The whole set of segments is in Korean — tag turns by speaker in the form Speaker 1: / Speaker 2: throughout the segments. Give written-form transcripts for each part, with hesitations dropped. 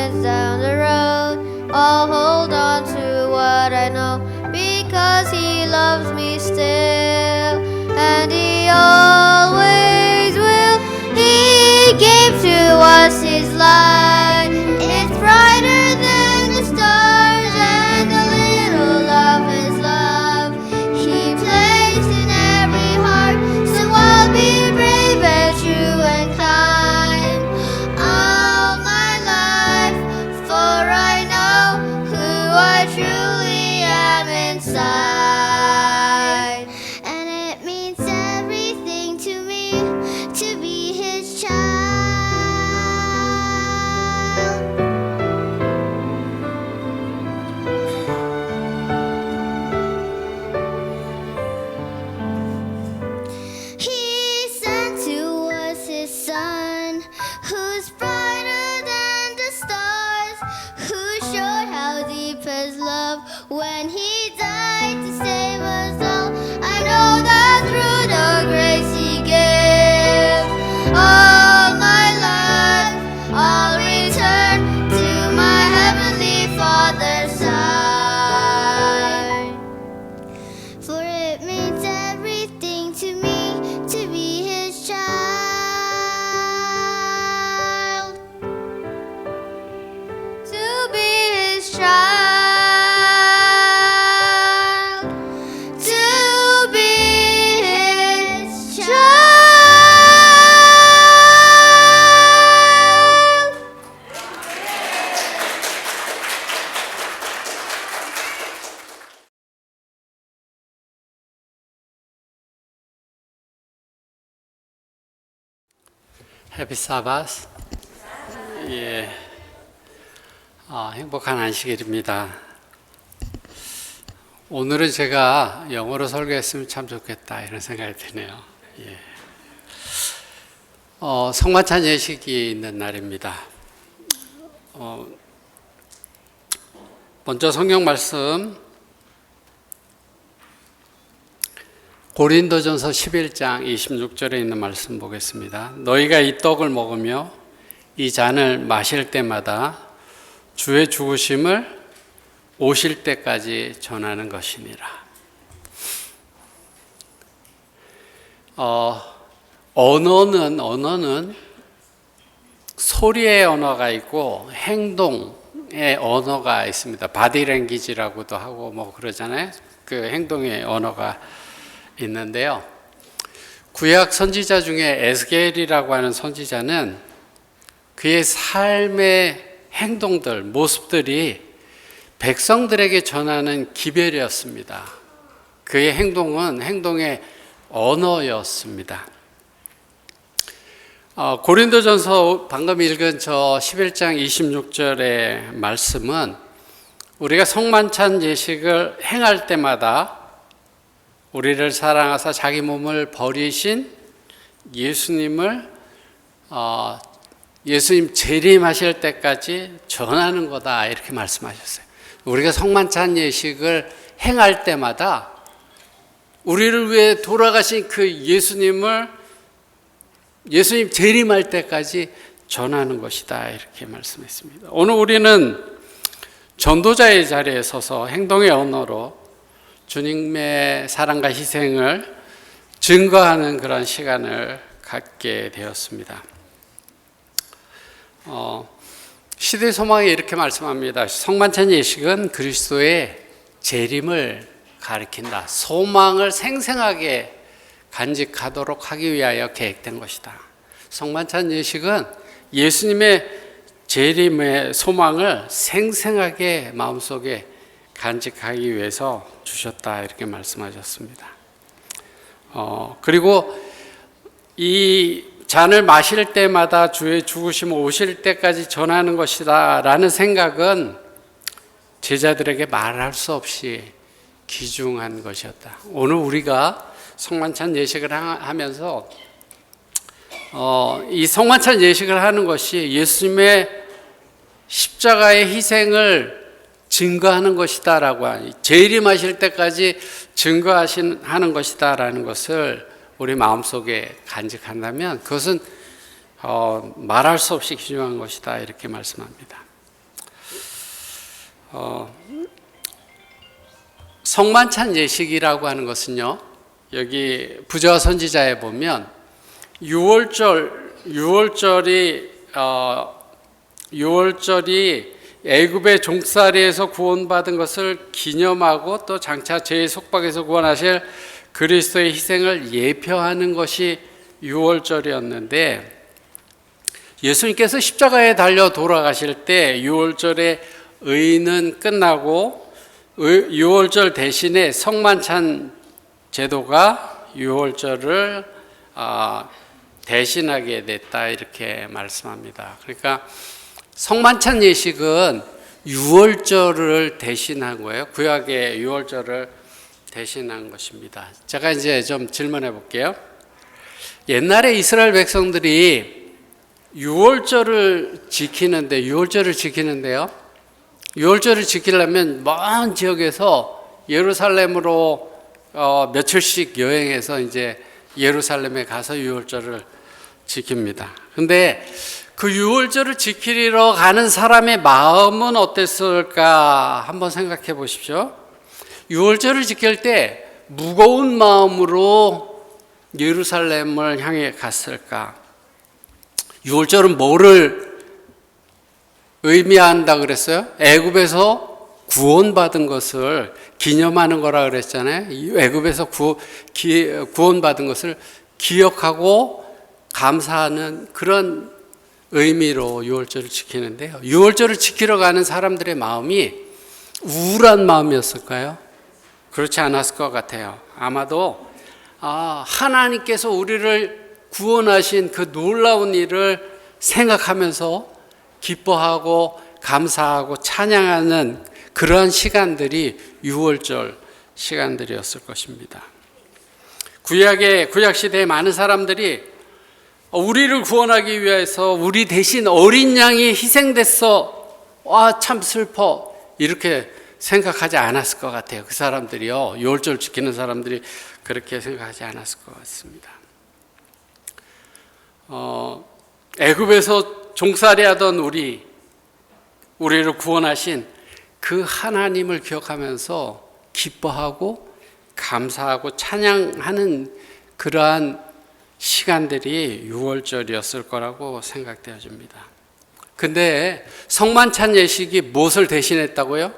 Speaker 1: miles down the road. I'll hold on to what I know, because He loves me still, and He always will. He gave to us His light. It's brighter than the stars, and a little of His love He placed in every heart. So I'll be brave and true and kind all my life, for I know who I truly am inside. And it means everything to me to be His child. He sent to us His Son, who's brighter than the stars, who showed how deep His love when He died to save us all. I know that through the grace He gave, all my life I'll return to my Heavenly Father's side. For it means everything to me to be His child. To be His child. To be His child.
Speaker 2: 해피 사바스. 예. 행복한 안식일입니다. 오늘은 제가 영어로 설교했으면 참 좋겠다 이런 생각이 드네요. 예. 성만찬 예식이 있는 날입니다. 먼저 성경 말씀 고린도전서 11장 26절에 있는 말씀 보겠습니다. 너희가 이 떡을 먹으며 이 잔을 마실 때마다 주의 죽으심을 오실 때까지 전하는 것이니라. 언어는 소리의 언어가 있고 행동의 언어가 있습니다. 바디랭귀지라고도 하고 뭐 그러잖아요. 그 행동의 언어가 있는데요. 구약 선지자 중에 에스겔이라고 하는 선지자는 그의 삶의 행동들, 모습들이 백성들에게 전하는 기별이었습니다. 그의 행동은 행동의 언어였습니다. 고린도전서 방금 읽은 저 11장 26절의 말씀은 우리가 성만찬 예식을 행할 때마다 우리를 사랑하사 자기 몸을 버리신 예수님을 예수님 재림하실 때까지 전하는 거다 이렇게 말씀하셨어요. 우리가 성만찬 예식을 행할 때마다 우리를 위해 돌아가신 그 예수님 재림할 때까지 전하는 것이다 이렇게 말씀했습니다. 오늘 우리는 전도자의 자리에 서서 행동의 언어로 주님의 사랑과 희생을 증거하는 그런 시간을 갖게 되었습니다. 시대 소망이 이렇게 말씀합니다. 성만찬 예식은 그리스도의 재림을 가리킨다. 소망을 생생하게 간직하도록 하기 위하여 계획된 것이다. 성만찬 예식은 예수님의 재림의 소망을 생생하게 마음속에 간직하기 위해서 주셨다 이렇게 말씀하셨습니다. 그리고 이 잔을 마실 때마다 주의 죽으심 오실 때까지 전하는 것이다 라는 생각은 제자들에게 말할 수 없이 귀중한 것이었다. 오늘 우리가 성만찬 예식을 하면서 이 성만찬 예식을 하는 것이 예수님의 십자가의 희생을 증거하는 것이다 라고 재림하실 때까지 증거하는 것이다 라는 것을 우리 마음속에 간직한다면 그것은 말할 수 없이 귀중한 것이다 이렇게 말씀합니다. 성만찬 예식이라고 하는 것은요, 여기 부저와 선지자에 보면 6월절이 애굽의 종살이에서 구원받은 것을 기념하고 또 장차 죄의 속박에서 구원하실 그리스도의 희생을 예표하는 것이 6월절이었는데, 예수님께서 십자가에 달려 돌아가실 때 6월절의 의는 끝나고 6월절 대신에 성만찬 제도가 6월절을 대신하게 됐다, 이렇게 말씀합니다. 그러니까 성만찬 예식은 6월절을 대신한 거예요. 구약의 6월절을 대신한 것입니다. 제가 이제 좀 질문해 볼게요. 옛날에 이스라엘 백성들이 6월절을 지키는데요. 6월절을 지키려면 먼 지역에서 예루살렘으로 며칠씩 여행해서 이제 예루살렘에 가서 6월절을 지킵니다. 근데 그 6월절을 지키러 가는 사람의 마음은 어땠을까 한번 생각해 보십시오. 6월절을 지킬 때 무거운 마음으로 예루살렘을 향해 갔을까? 6월절은 뭐를 의미한다 그랬어요? 애굽에서 구원받은 것을 기념하는 거라 그랬잖아요. 애굽에서 구원받은 것을 기억하고 감사하는 그런 의미로 6월절을 지키는데요. 6월절을 지키러 가는 사람들의 마음이 우울한 마음이었을까요? 그렇지 않았을 것 같아요. 아마도 하나님께서 우리를 구원하신 그 놀라운 일을 생각하면서 기뻐하고 감사하고 찬양하는 그러한 시간들이 6월절 시간들이었을 것입니다. 구약 시대에 많은 사람들이 우리를 구원하기 위해서 우리 대신 어린 양이 희생됐어. 와, 참 슬퍼. 이렇게 생각하지 않았을 것 같아요. 그 사람들이요. 6월절 지키는 사람들이 그렇게 생각하지 않았을 것 같습니다. 애굽에서 종살이 하던 우리를 구원하신 그 하나님을 기억하면서 기뻐하고 감사하고 찬양하는 그러한 시간들이 6월절이었을 거라고 생각되어집니다. 근데 성만찬 예식이 무엇을 대신했다고요?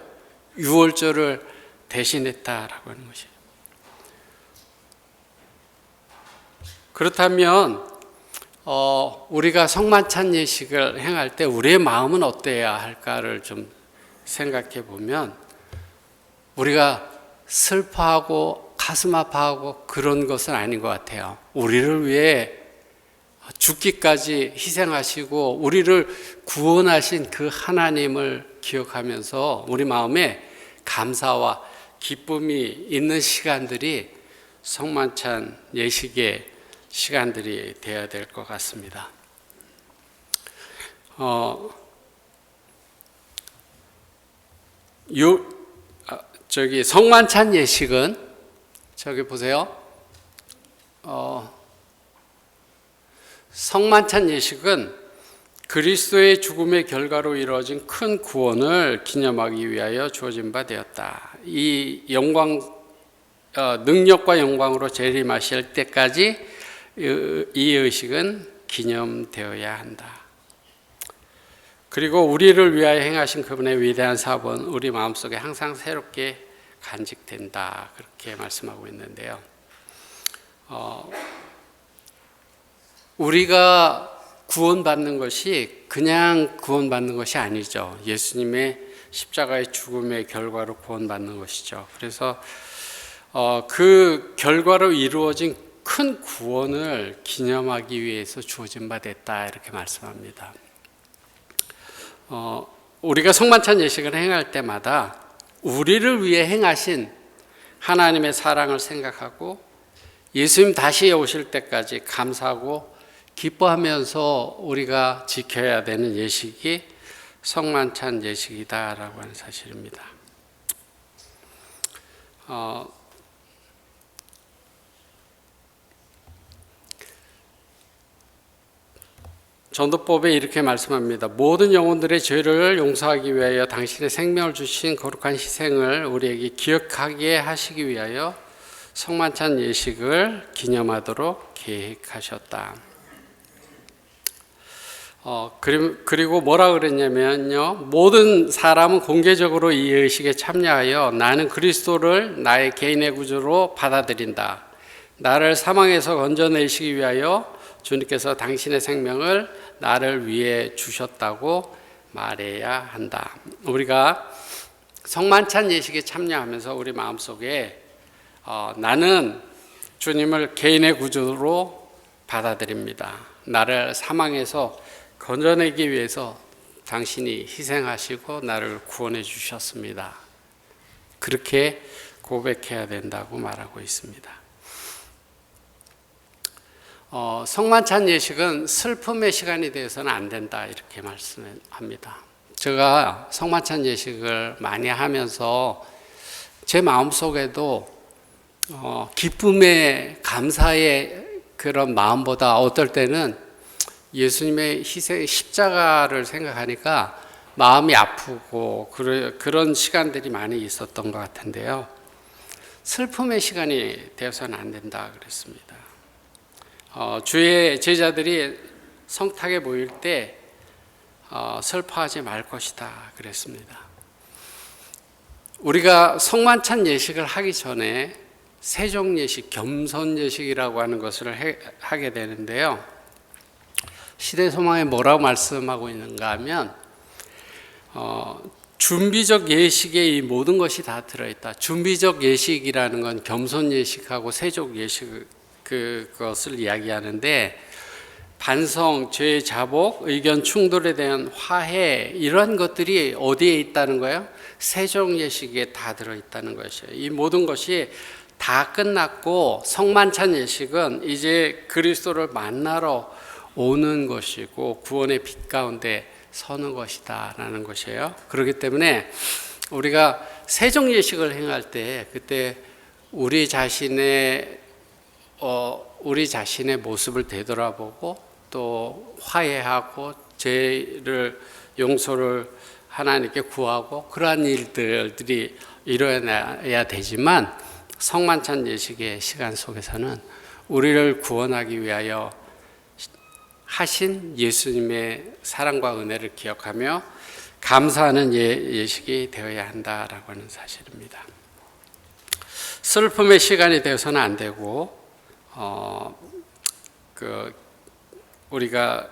Speaker 2: 6월절을 대신했다라고 하는 것이에요. 그렇다면 우리가 성만찬 예식을 행할 때 우리의 마음은 어때야 할까를 좀 생각해 보면, 우리가 슬퍼하고 가슴 아파하고 그런 것은 아닌 것 같아요. 우리를 위해 죽기까지 희생하시고 우리를 구원하신 그 하나님을 기억하면서 우리 마음에 감사와 기쁨이 있는 시간들이 성만찬 예식의 시간들이 되어야 될 것 같습니다. 성만찬 예식은 저기 보세요. 성만찬 예식은 그리스도의 죽음의 결과로 이루어진 큰 구원을 기념하기 위하여 주어진 바 되었다. 이 능력과 영광으로 재림하실 때까지 이 의식은 기념되어야 한다. 그리고 우리를 위하여 행하신 그분의 위대한 사업은 우리 마음속에 항상 새롭게 간직된다. 그렇게 말씀하고 있는데요. 우리가 구원받는 것이 그냥 구원받는 것이 아니죠. 예수님의 십자가의 죽음의 결과로 구원받는 것이죠. 그래서 그 결과로 이루어진 큰 구원을 기념하기 위해서 주어진 바 됐다, 이렇게 말씀합니다. 우리가 성만찬 예식을 행할 때마다 우리를 위해 행하신 하나님의 사랑을 생각하고 예수님 다시 오실 때까지 감사하고 기뻐하면서 우리가 지켜야 되는 예식이 성만찬 예식이다라고 하는 사실입니다. 전도법에 이렇게 말씀합니다. 모든 영혼들의 죄를 용서하기 위하여 당신의 생명을 주신 거룩한 희생을 우리에게 기억하게 하시기 위하여 성만찬 예식을 기념하도록 계획하셨다. 그리고 뭐라 그랬냐면요. 모든 사람은 공개적으로 이 의식에 참여하여 나는 그리스도를 나의 개인의 구주로 받아들인다. 나를 사망에서 건져내시기 위하여 주님께서 당신의 생명을 나를 위해 주셨다고 말해야 한다. 우리가 성만찬 예식에 참여하면서 우리 마음속에 나는 주님을 개인의 구주로 받아들입니다. 나를 사망에서 건져내기 위해서 당신이 희생하시고 나를 구원해 주셨습니다. 그렇게 고백해야 된다고 말하고 있습니다. 성만찬 예식은 슬픔의 시간이 되어서는 안 된다 이렇게 말씀합니다. 제가 성만찬 예식을 많이 하면서 제 마음속에도 기쁨의 감사의 그런 마음보다 어떨 때는 예수님의 희생 십자가를 생각하니까 마음이 아프고 그런 시간들이 많이 있었던 것 같은데요. 슬픔의 시간이 되어서는 안 된다 그랬습니다. 주의 제자들이 성탁에 모일 때 슬퍼하지 말 것이다 그랬습니다. 우리가 성만찬 예식을 하기 전에 세종 예식, 겸손 예식이라고 하는 것을 하게 되는데요. 시대소망에 뭐라고 말씀하고 있는가 하면 준비적 예식에 이 모든 것이 다 들어있다. 준비적 예식이라는 건 겸손 예식하고 세종 예식 그것을 이야기하는데 반성, 죄 자복, 의견 충돌에 대한 화해 이런 것들이 어디에 있다는 거예요? 세종 예식에 다 들어있다는 것이에요. 이 모든 것이 다 끝났고 성만찬 예식은 이제 그리스도를 만나러 오는 것이고 구원의 빛 가운데 서는 것이다라는 것이에요. 그렇기 때문에 우리가 세종 예식을 행할 때 그때 우리 자신의 모습을 되돌아보고 또 화해하고 죄를 용서를 하나님께 구하고 그러한 일들이 이루어야 되지만 성만찬 예식의 시간 속에서는 우리를 구원하기 위하여 하신 예수님의 사랑과 은혜를 기억하며 감사하는 예식이 되어야 한다라고 하는 사실입니다. 슬픔의 시간이 되어서는 안 되고 우리가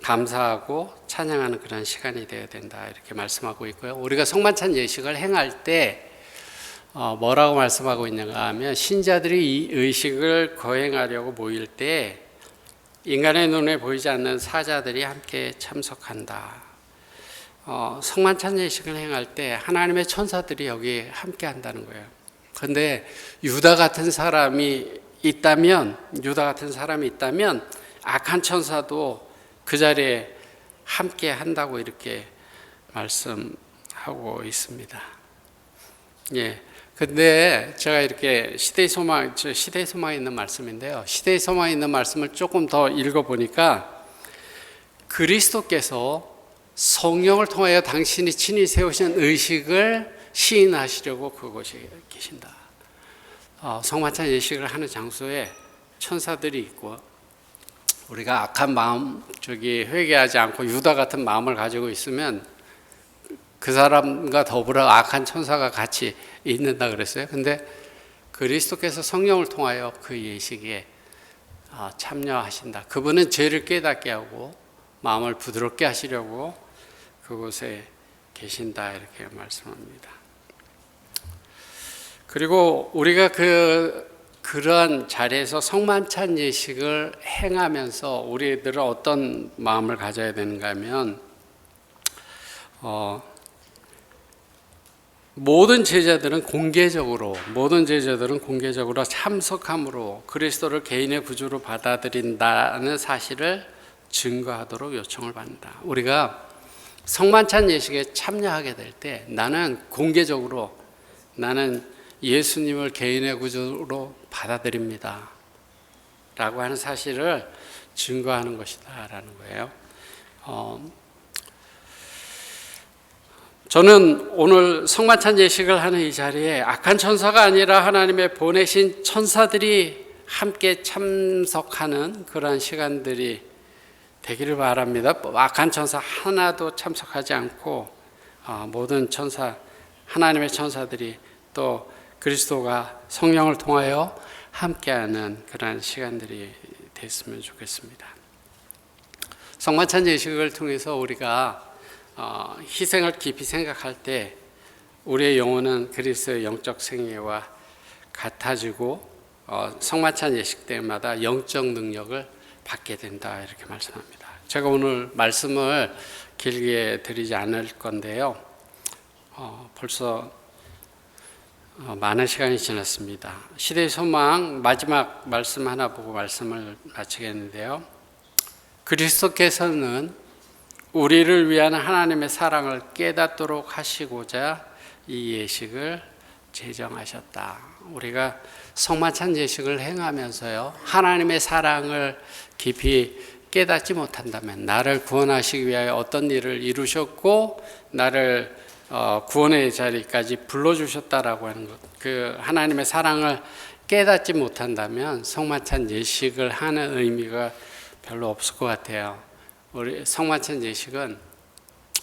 Speaker 2: 감사하고 찬양하는 그런 시간이 되어야 된다 이렇게 말씀하고 있고요. 우리가 성만찬 예식을 행할 때 뭐라고 말씀하고 있는가 하면 신자들이 이 의식을 거행하려고 모일 때 인간의 눈에 보이지 않는 사자들이 함께 참석한다. 성만찬 예식을 행할 때 하나님의 천사들이 여기 함께 한다는 거예요. 그런데 유다 같은 사람이 있다면 악한 천사도 그 자리에 함께 한다고 이렇게 말씀하고 있습니다. 예. 근데 제가 이렇게 시대의 소망에 있는 말씀인데요. 시대의 소망에 있는 말씀을 조금 더 읽어보니까 그리스도께서 성령을 통하여 당신이 친히 세우신 의식을 시인하시려고 그곳에 계신다. 성만찬 예식을 하는 장소에 천사들이 있고 우리가 악한 마음 회개하지 않고 유다 같은 마음을 가지고 있으면 그 사람과 더불어 악한 천사가 같이 있는다 그랬어요. 근데 그리스도께서 성령을 통하여 그 예식에 참여하신다. 그분은 죄를 깨닫게 하고 마음을 부드럽게 하시려고 그곳에 계신다 이렇게 말씀합니다. 그리고 우리가 그러한 자리에서 성만찬 예식을 행하면서 우리들은 어떤 마음을 가져야 되는가 하면 모든 제자들은 공개적으로 참석함으로 그리스도를 개인의 구주로 받아들인다는 사실을 증거하도록 요청을 받는다. 우리가 성만찬 예식에 참여하게 될 때 나는 공개적으로 나는 예수님을 개인의 구주로 받아들입니다 라고 하는 사실을 증거하는 것이다라는 거예요. 저는 오늘 성만찬 예식을 하는 이 자리에 악한 천사가 아니라 하나님의 보내신 천사들이 함께 참석하는 그러한 시간들이 되기를 바랍니다. 악한 천사 하나도 참석하지 않고 모든 천사, 하나님의 천사들이 또 그리스도가 성령을 통하여 함께하는 그러한 시간들이 됐으면 좋겠습니다. 성만찬 예식을 통해서 우리가 희생을 깊이 생각할 때 우리의 영혼은 그리스도의 영적 생애와 같아지고 성만찬 예식 때마다 영적 능력을 받게 된다 이렇게 말씀합니다. 제가 오늘 말씀을 길게 드리지 않을 건데요. 벌써 많은 시간이 지났습니다. 시대의 소망 마지막 말씀 하나 보고 말씀을 마치겠는데요. 그리스도께서는 우리를 위한 하나님의 사랑을 깨닫도록 하시고자 이 예식을 제정하셨다. 우리가 성만찬 예식을 행하면서요, 하나님의 사랑을 깊이 깨닫지 못한다면, 나를 구원하시기 위하여 어떤 일을 이루셨고 나를 구원의 자리까지 불러주셨다라고 하는 것, 그 하나님의 사랑을 깨닫지 못한다면 성만찬 예식을 하는 의미가 별로 없을 것 같아요. 우리 성만찬 예식은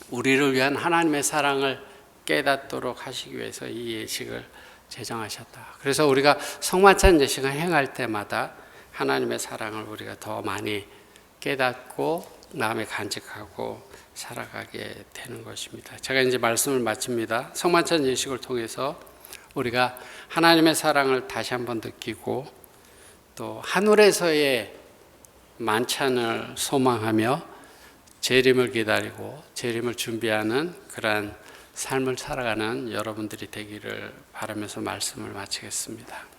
Speaker 2: 우리를 위한 하나님의 사랑을 깨닫도록 하시기 위해서 이 예식을 제정하셨다. 그래서 우리가 성만찬 예식을 행할 때마다 하나님의 사랑을 우리가 더 많이 깨닫고 마음에 간직하고 살아가게 되는 것입니다. 제가 이제 말씀을 마칩니다. 성만찬 예식을 통해서 우리가 하나님의 사랑을 다시 한번 느끼고 또 하늘에서의 만찬을 소망하며 재림을 기다리고 재림을 준비하는 그러한 삶을 살아가는 여러분들이 되기를 바라면서 말씀을 마치겠습니다.